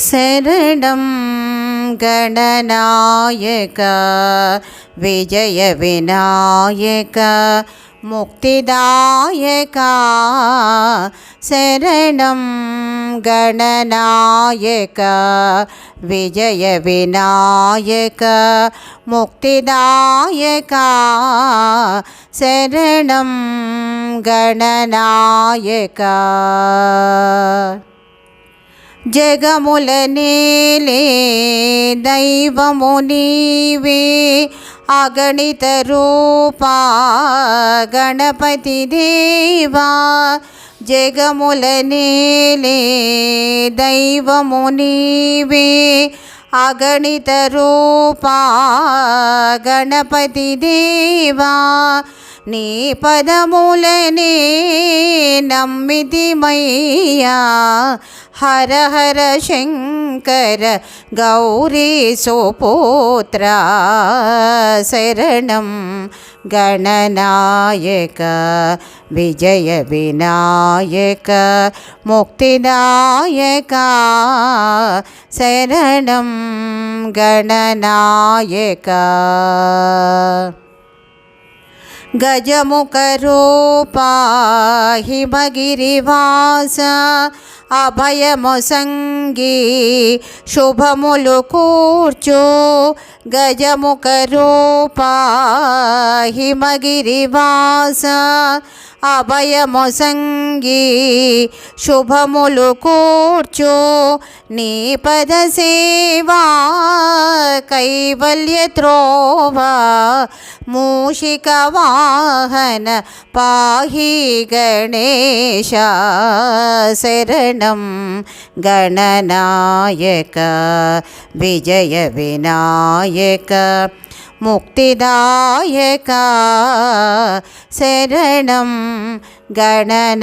శరణం గణనాయక విజయ వినాయక ముక్తిదాయక శరణం గణనాయక విజయ వినాయక ముక్తిదాయక శరణం గణనాయక జగముల నేలే దైవము నీవే అగణిత రూపా గణపతి దేవా జగముల నేలే దైవము నీవే అగణిత రూపా గణపతి దేవా నీ పదములనే నమ్మితిమయ్యా హర హర శంకర గౌరీ సుపుత్ర శరణం గణనాయక విజయ వినాయక ముక్తిదాయక శరణం గణనాయక గజముఖ రూపా హిమగిరివాస అభయము సంగీ శుభములు కూర్చో గజముఖ రూపా హిమగిరివాస అభయము సంగీ శుభములు కూర్చో నీ పద సేవా కైవల్య త్రోవా మూషిక వాహన పాహి గణేశ శరణం గణనాయక విజయ వినాయక ముక్తిదాయక శరణం గణనాయక.